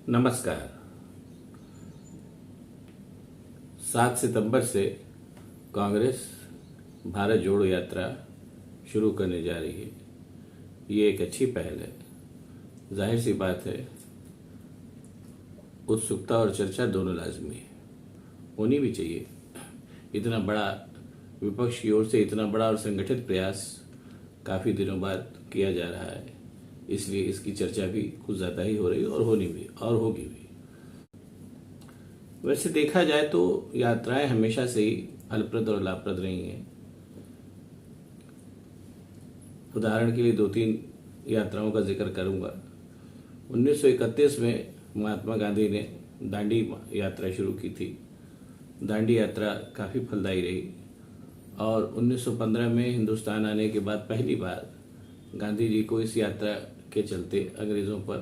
नमस्कार। 7 सितंबर से कांग्रेस भारत जोड़ो यात्रा शुरू करने जा रही है। ये एक अच्छी पहल है। जाहिर सी बात है, उत्सुकता और चर्चा दोनों लाजमी है, होनी भी चाहिए। इतना बड़ा विपक्ष की ओर से इतना बड़ा और संगठित प्रयास काफ़ी दिनों बाद किया जा रहा है, इसलिए इसकी चर्चा भी कुछ ज़्यादा ही हो रही है और होनी भी और होगी भी। वैसे देखा जाए तो यात्राएं हमेशा से ही फलप्रद और लाभप्रद रही हैं। उदाहरण के लिए 2-3 यात्राओं का जिक्र करूंगा। 1931 में महात्मा गांधी ने दांडी यात्रा शुरू की थी। दांडी यात्रा काफ़ी फलदायी रही और 1915 में हिंदुस्तान आने के बाद पहली बार गांधी जी को इस यात्रा के चलते अंग्रेज़ों पर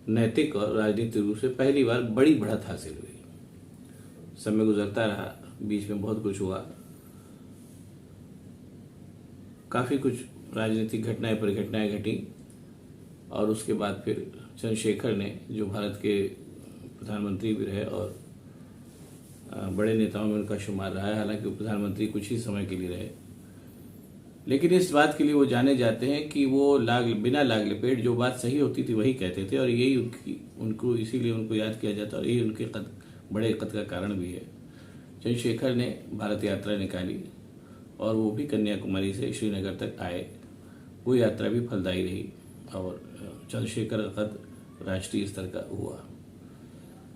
नैतिक और राजनीतिक रूप से पहली बार बड़ी बढ़त हासिल हुई। समय गुजरता रहा, बीच में बहुत कुछ हुआ, काफ़ी कुछ राजनीतिक घटनाएं परिघटनाएं घटी और उसके बाद फिर चंद्रशेखर ने, जो भारत के प्रधानमंत्री भी रहे और बड़े नेताओं में उनका शुमार रहा है, हालांकि वो प्रधानमंत्री कुछ ही समय के लिए रहे, लेकिन इस बात के लिए वो जाने जाते हैं कि वो बिना लाग लपेट जो बात सही होती थी वही कहते थे और यही उनको इसीलिए उनको याद किया जाता है और यही उनके बड़े कद का कारण भी है। चंद्रशेखर ने भारत यात्रा निकाली और वो भी कन्याकुमारी से श्रीनगर तक आए। वो यात्रा भी फलदायी रही और चंद्रशेखर का कद राष्ट्रीय स्तर का हुआ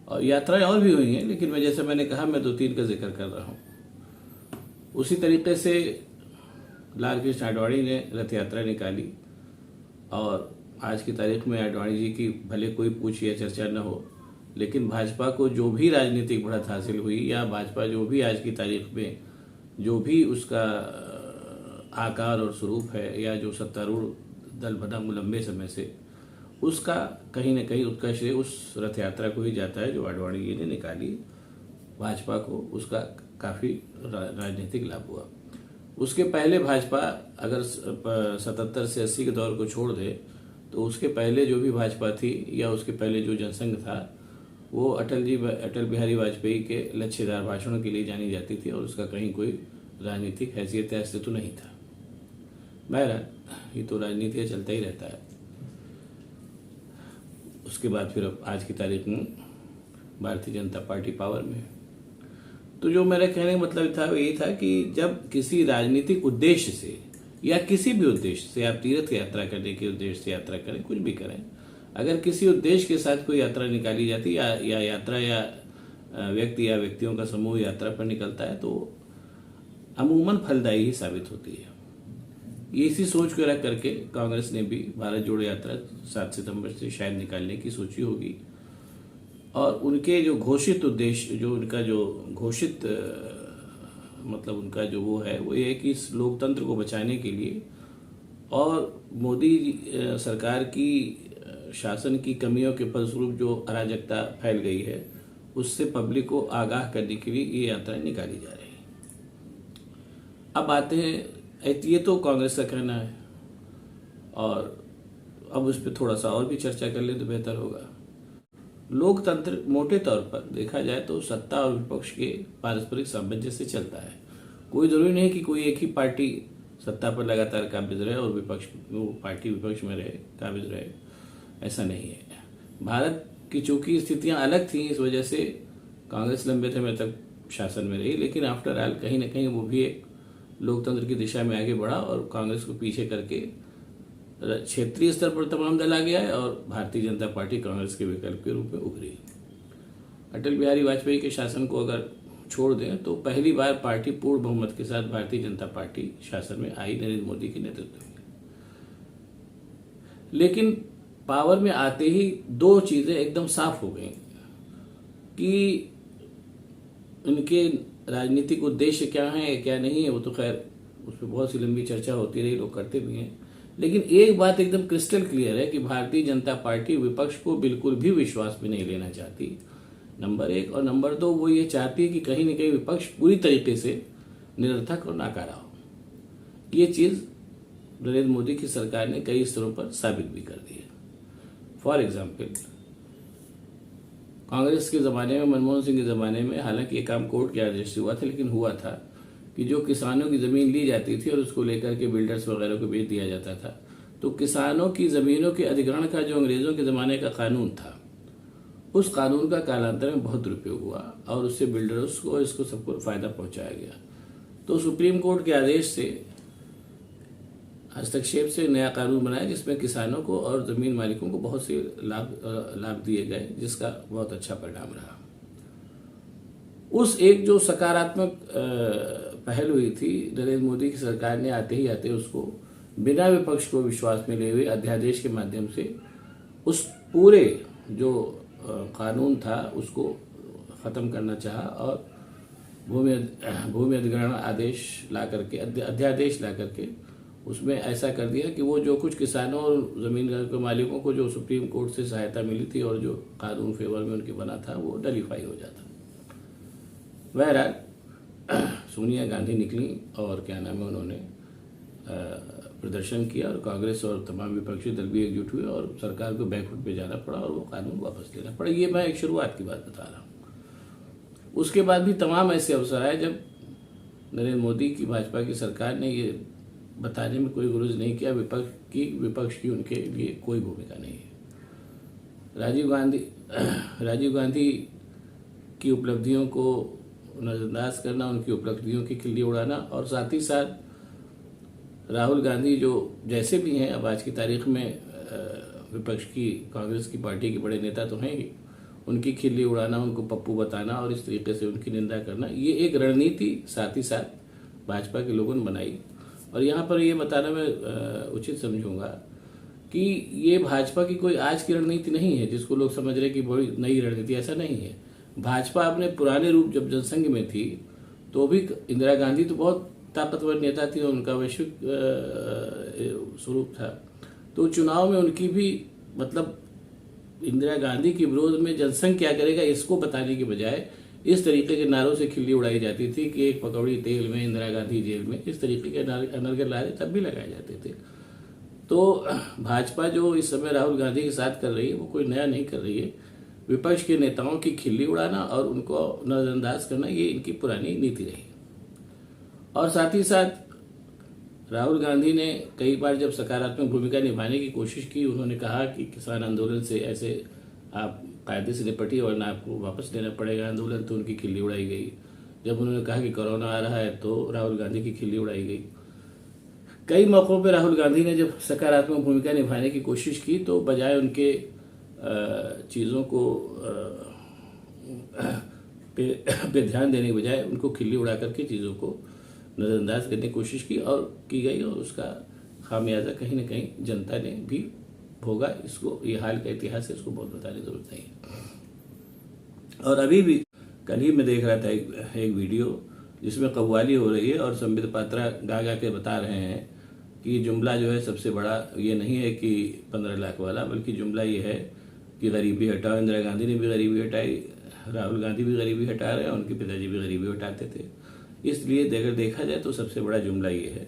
और यात्राएं और भी हुई हैं, लेकिन जैसे मैंने कहा, मैं 2-3 का जिक्र कर रहा हूँ। उसी तरीके से लाल कृष्ण आडवाणी ने रथ यात्रा निकाली और आज की तारीख में आडवाणी जी की भले कोई पूछ या चर्चा न हो, लेकिन भाजपा को जो भी राजनीतिक बढ़त हासिल हुई या भाजपा जो भी आज की तारीख में जो भी उसका आकार और स्वरूप है या जो सत्तारूढ़ दल बना लंबे समय से, उसका कहीं न कहीं उसका श्रेय उस रथ यात्रा को ही जाता है जो आडवाणी जी ने निकाली। भाजपा को उसका काफ़ी राजनीतिक लाभ हुआ। उसके पहले भाजपा अगर 77 से 80 के दौर को छोड़ दे तो उसके पहले जो भी भाजपा थी या उसके पहले जो जनसंघ था, वो अटल बिहारी वाजपेयी के लच्छेदार भाषणों के लिए जानी जाती थी और उसका कहीं कोई राजनीतिक हैसियत या अस्तित्व नहीं था। बहरहाल, ये तो राजनीति चलता ही रहता है। उसके बाद फिर अब आज की तारीख में भारतीय जनता पार्टी पावर में है। तो जो मेरा कहने का मतलब था वो यही था कि जब किसी राजनीतिक उद्देश्य से या किसी भी उद्देश्य से, आप तीर्थ यात्रा करने के उद्देश्य से यात्रा करें, कुछ भी करें, अगर किसी उद्देश्य के साथ कोई यात्रा निकाली जाती या यात्रा या व्यक्ति या व्यक्तियों का समूह यात्रा पर निकलता है तो अमूमन फलदायी ही साबित होती है। इसी सोच को रख करके कांग्रेस ने भी भारत जोड़ो यात्रा 7 सितंबर से शायद निकालने की सोची होगी और उनके जो घोषित उद्देश्य, जो उनका जो घोषित मतलब उनका जो वो है, वो ये है कि इस लोकतंत्र को बचाने के लिए और मोदी सरकार की शासन की कमियों के फलस्वरूप जो अराजकता फैल गई है, उससे पब्लिक को आगाह करने के लिए ये यात्रा निकाली जा रही है। अब आते हैं, ये तो कांग्रेस का कहना है और अब उस पर थोड़ा सा और भी चर्चा कर ले तो बेहतर होगा। लोकतंत्र मोटे तौर पर देखा जाए तो सत्ता और विपक्ष के पारस्परिक सामंजस्य से चलता है। कोई जरूरी नहीं कि कोई एक ही पार्टी सत्ता पर लगातार काबिज रहे और वो पार्टी विपक्ष में रहे, काबिज रहे, ऐसा नहीं है। भारत की चूंकि स्थितियां अलग थी, इस वजह से कांग्रेस लंबे समय तक शासन में रही, लेकिन आफ्टर ऑल कहीं ना कहीं वो भी एक लोकतंत्र की दिशा में आगे बढ़ा और कांग्रेस को पीछे करके क्षेत्रीय स्तर पर तमाम दल आ गया है और भारतीय जनता पार्टी कांग्रेस के विकल्प के रूप में उभरी। अटल बिहारी वाजपेयी के शासन को अगर छोड़ दें तो पहली बार पार्टी पूर्ण बहुमत के साथ भारतीय जनता पार्टी शासन में आई नरेंद्र मोदी के नेतृत्व में। लेकिन पावर में आते ही दो चीजें एकदम साफ हो गई कि उनके राजनीतिक उद्देश्य क्या है क्या नहीं है, वो तो खैर उस पर बहुत सी लंबी चर्चा होती रही, लोग करते भी हैं, लेकिन एक बात एकदम क्रिस्टल क्लियर है कि भारतीय जनता पार्टी विपक्ष को बिल्कुल भी विश्वास में नहीं लेना चाहती, नंबर 1, और नंबर 2 वो ये चाहती है कि कहीं न कहीं विपक्ष पूरी तरीके से निरर्थक और नाकारा हो। ये चीज नरेंद्र मोदी की सरकार ने कई स्तरों पर साबित भी कर दी है। फॉर एग्जाम्पल, कांग्रेस के ज़माने में, मनमोहन सिंह के ज़माने में, हालांकि ये काम कोर्ट के आदेश से हुआ था, लेकिन हुआ था कि जो किसानों की ज़मीन ली जाती थी और उसको लेकर के बिल्डर्स वगैरह को बेच दिया जाता था, तो किसानों की ज़मीनों के अधिग्रहण का जो अंग्रेज़ों के ज़माने का कानून था, उस कानून का कालांतर में बहुत दुरुपयोग हुआ और उससे बिल्डर्स को, इसको सबको फ़ायदा पहुंचाया गया। तो सुप्रीम कोर्ट के आदेश से, हस्तक्षेप से नया कानून बनाया जिसमें किसानों को और ज़मीन मालिकों को बहुत से लाभ दिए गए, जिसका बहुत अच्छा परिणाम रहा। उस एक जो सकारात्मक पहल हुई थी, नरेंद्र मोदी की सरकार ने आते ही आते उसको बिना विपक्ष को विश्वास में ले हुए अध्यादेश के माध्यम से उस पूरे जो कानून था उसको ख़त्म करना चाहा और भूमि अधिग्रहण आदेश ला करके, अध्यादेश ला करके उसमें ऐसा कर दिया कि वो जो कुछ किसानों और ज़मीन के मालिकों को जो सुप्रीम कोर्ट से सहायता मिली थी और जो कानून फेवर में उनके बना था, वो नलीफाई हो जाता। बहरहाल सोनिया गांधी निकली और क्या नाम है, उन्होंने प्रदर्शन किया और कांग्रेस और तमाम विपक्षी दल भी एकजुट हुए और सरकार को बैकफुट पे जाना पड़ा और वो कानून वापस लेना पड़ा। ये मैं एक शुरुआत की बात बता रहा हूँ। उसके बाद भी तमाम ऐसे अवसर आए जब नरेंद्र मोदी की भाजपा की सरकार ने ये बताने में कोई गुरेज नहीं किया विपक्ष की उनके लिए कोई भूमिका नहीं है। राजीव गांधी की उपलब्धियों को नजरअंदाज करना, उनकी उपलब्धियों की खिल्ली उड़ाना और साथ ही साथ राहुल गांधी जो जैसे भी हैं, अब आज की तारीख में विपक्ष की, कांग्रेस की पार्टी के बड़े नेता तो हैं ही, उनकी खिल्ली उड़ाना, उनको पप्पू बताना और इस तरीके से उनकी निंदा करना, ये एक रणनीति साथ ही साथ भाजपा के लोगों ने बनाई। और यहाँ पर ये बताना मैं उचित समझूंगा कि ये भाजपा की कोई आज की रणनीति नहीं है जिसको लोग समझ रहे कि बड़ी नई रणनीति, ऐसा नहीं है। भाजपा अपने पुराने रूप जब जनसंघ में थी तो भी इंदिरा गांधी तो बहुत ताकतवर नेता थी और उनका वैश्विक स्वरूप था, तो चुनाव में उनकी भी, मतलब इंदिरा गांधी के विरोध में जनसंघ क्या करेगा इसको बताने के बजाय इस तरीके के नारों से खिल्ली उड़ाई जाती थी कि एक पकौड़ी तेल में, इंदिरा गांधी जेल में, इस तरीके के अनर्गल नारे तब भी लगाए जाते थे। तो भाजपा जो इस समय राहुल गांधी के साथ कर रही है वो कोई नया नहीं कर रही है। विपक्ष के नेताओं की खिल्ली उड़ाना और उनको नजरअंदाज करना, ये इनकी पुरानी नीति रही। और साथ ही साथ राहुल गांधी ने कई बार जब सकारात्मक भूमिका निभाने की कोशिश की, उन्होंने कहा कि किसान आंदोलन से ऐसे आप कायदे से निपटिए वरना आपको वापस लेना पड़ेगा आंदोलन, तो उनकी खिल्ली उड़ाई गई। जब उन्होंने कहा कि कोरोना आ रहा है तो राहुल गांधी की खिल्ली उड़ाई गई। कई मौक़ों पर राहुल गांधी ने जब सकारात्मक भूमिका निभाने की कोशिश की तो बजाय उनके चीज़ों को पे ध्यान देने के बजाय उनको खिल्ली उड़ा करके चीज़ों को नज़रअंदाज करने की कोशिश की गई और उसका खामियाजा कहीं ना कहीं जनता ने भी भोगा। इसको, ये हाल का इतिहास है, इसको बहुत बताने की जरूरत नहीं है। और अभी भी कल ही मैं देख रहा था एक वीडियो जिसमें कव्वाली हो रही है और संबित पात्रा गा के बता रहे हैं कि जुमला जो है सबसे बड़ा ये नहीं है कि 15 लाख वाला, बल्कि जुमला ये है कि गरीबी हटाओ। इंदिरा गांधी ने भी गरीबी हटाई, राहुल गांधी भी गरीबी हटा रहे हैं, उनके पिताजी भी गरीबी हटाते थे। इसलिए अगर देखा जाए तो सबसे बड़ा जुमला ये है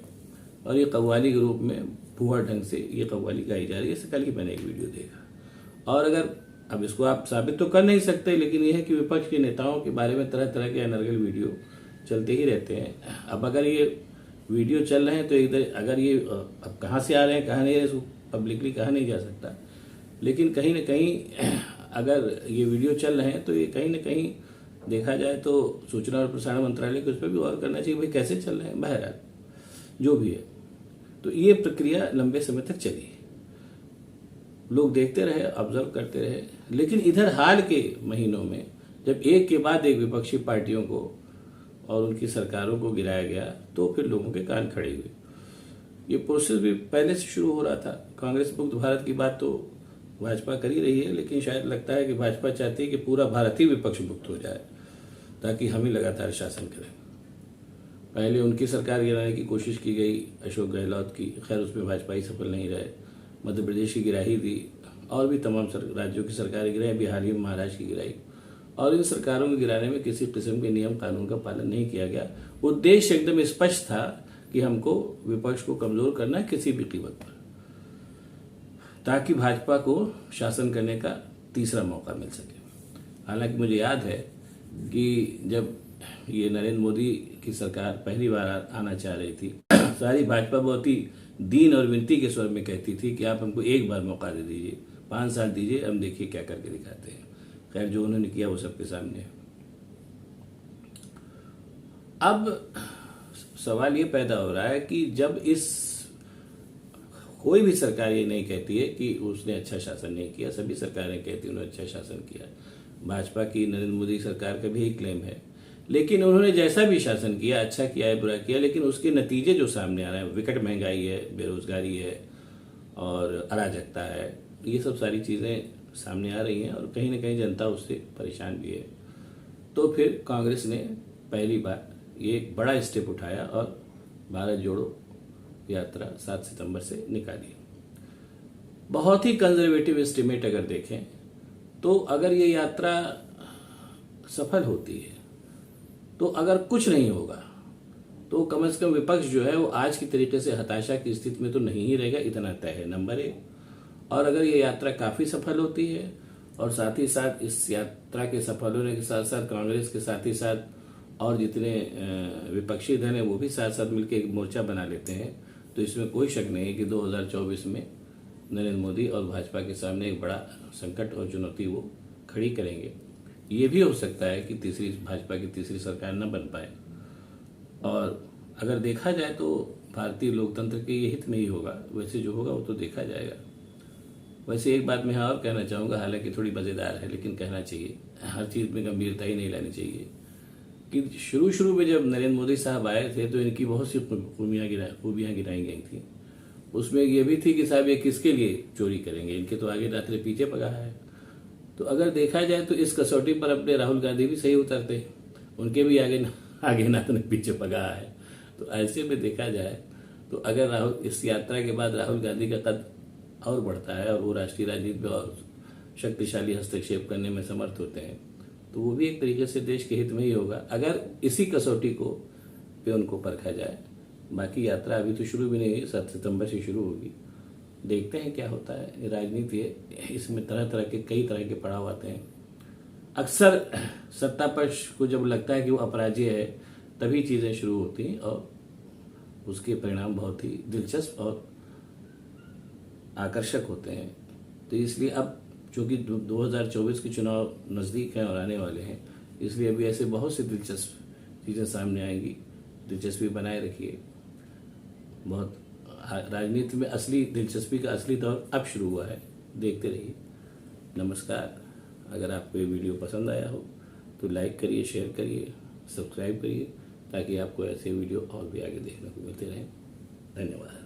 और ये कव्वाली के रूप में फुहार ढंग से ये कव्वाली गाई जा रही है। इससे कल ही मैंने एक वीडियो देखा। और अगर अब इसको आप साबित तो कर नहीं सकते, लेकिन यह है कि विपक्ष के नेताओं के बारे में तरह तरह के अनर्गल वीडियो चलते ही रहते हैं। अब अगर ये वीडियो चल रहे हैं तो इधर, अगर ये अब कहाँ से आ रहे हैं कहाँ नहीं, इसको पब्लिकली कहा नहीं जा सकता, लेकिन कहीं ना कहीं अगर ये वीडियो चल रहे हैं तो ये कहीं ना कहीं देखा जाए तो सूचना और प्रसारण मंत्रालय को उस पर भी गौर करना चाहिए, भाई कैसे चल रहे हैं। बहरहाल जो भी है, तो ये प्रक्रिया लंबे समय तक चली, लोग देखते रहे, ऑब्जर्व करते रहे। लेकिन इधर हाल के महीनों में जब एक के बाद एक विपक्षी पार्टियों को और उनकी सरकारों को गिराया गया तो फिर लोगों के कान खड़े हुए। ये प्रोसेस भी पहले से शुरू हो रहा था। कांग्रेस मुक्त भारत की बात तो भाजपा कर ही रही है, लेकिन शायद लगता है कि भाजपा चाहती है कि पूरा भारत ही विपक्ष मुक्त हो जाए ताकि हम ही लगातार शासन करें। पहले उनकी सरकार गिराने की कोशिश की गई, अशोक गहलोत की, खैर उसमें भाजपा ही सफल नहीं रहे। मध्य प्रदेश की गिराई दी और भी तमाम राज्यों की सरकारें गिराई, बिहार में महाराष्ट्र की गिराई। और इन सरकारों को गिराने में किसी किस्म के नियम कानून का पालन नहीं किया गया। उद्देश्य एकदम स्पष्ट था कि हमको विपक्ष को कमजोर करना है किसी भी कीमत पर, ताकि भाजपा को शासन करने का तीसरा मौका मिल सके। हालांकि मुझे याद है कि जब ये नरेंद्र मोदी की सरकार पहली बार आना चाह रही थी, सारी भाजपा बहुत ही दीन और विनती के स्वर में कहती थी कि आप हमको एक बार मौका दे दीजिए, 5 साल दीजिए, हम देखिए क्या करके दिखाते हैं। खैर, जो उन्होंने किया वो सबके सामने है। अब सवाल ये पैदा हो रहा है कि जब कोई भी सरकार ये नहीं कहती है कि उसने अच्छा शासन नहीं किया, सभी सरकारें कहती हैं उन्होंने अच्छा शासन किया। भाजपा की नरेंद्र मोदी सरकार का भी यही क्लेम है। लेकिन उन्होंने जैसा भी शासन किया, अच्छा किया है, बुरा किया, लेकिन उसके नतीजे जो सामने आ रहे हैं, विकट महंगाई है, बेरोजगारी है और अराजकता है, ये सब सारी चीज़ें सामने आ रही हैं और कहीं ना कहीं जनता उससे परेशान भी है। तो फिर कांग्रेस ने पहली बार ये एक बड़ा स्टेप उठाया और भारत जोड़ो यात्रा 7 सितंबर से निकाली। बहुत ही कंजर्वेटिव एस्टिमेट अगर देखें तो अगर ये यात्रा सफल होती है तो अगर कुछ नहीं होगा तो कम से कम विपक्ष जो है वो आज की तरीके से हताशा की स्थिति में तो नहीं ही रहेगा, इतना तय है, नंबर 1। और अगर ये यात्रा काफ़ी सफल होती है और साथ ही साथ इस यात्रा के सफल होने के साथ साथ कांग्रेस के साथ ही साथ और जितने विपक्षी दल हैं वो भी साथ साथ मिलकर एक मोर्चा बना लेते हैं, तो इसमें कोई शक नहीं है कि 2024 में नरेंद्र मोदी और भाजपा के सामने एक बड़ा संकट और चुनौती वो खड़ी करेंगे। ये भी हो सकता है कि भाजपा की तीसरी सरकार न बन पाए। और अगर देखा जाए तो भारतीय लोकतंत्र के ये हित में ही होगा, वैसे जो होगा वो तो देखा जाएगा। वैसे एक बात मैं और कहना चाहूँगा, हालांकि थोड़ी मज़ेदार है लेकिन कहना चाहिए, हर चीज़ में गंभीरता ही नहीं लानी चाहिए, कि शुरू में जब नरेंद्र मोदी साहब आए थे तो इनकी बहुत सी खूबियाँ गिनाई गई थी। उसमें ये भी थी कि साहब ये किसके लिए चोरी करेंगे, इनके तो आगे नातरे पीछे पगार है। तो अगर देखा जाए तो इस कसौटी पर अपने राहुल गांधी भी सही उतरते हैं, उनके भी आगे नातरे पीछे पगार है। तो ऐसे में देखा जाए तो अगर इस यात्रा के बाद राहुल गांधी का कद और बढ़ता है और वो राष्ट्रीय राजनीति में और शक्तिशाली हस्तक्षेप करने में समर्थ होते हैं, तो वो भी एक तरीके से देश के हित में ही होगा अगर इसी कसौटी पे उनको परखा जाए। बाकी यात्रा अभी तो शुरू भी नहीं हुई, 7 सितंबर से शुरू होगी, देखते हैं क्या होता है। राजनीति है, इसमें कई तरह के पड़ाव आते हैं। अक्सर सत्ता पक्ष को जब लगता है कि वो अपराजय है तभी चीज़ें शुरू होती हैं और उसके परिणाम बहुत ही दिलचस्प और आकर्षक होते हैं। तो इसलिए अब चूँकि 2024 के चुनाव नज़दीक हैं और आने वाले हैं, इसलिए अभी ऐसे बहुत सी दिलचस्प चीज़ें सामने आएंगी। दिलचस्पी बनाए रखिए। बहुत राजनीति में असली दिलचस्पी का असली दौर अब शुरू हुआ है, देखते रहिए। नमस्कार। अगर आपको ये वीडियो पसंद आया हो तो लाइक करिए, शेयर करिए, सब्सक्राइब करिए, ताकि आपको ऐसे वीडियो और भी आगे देखने को मिलते रहें। धन्यवाद।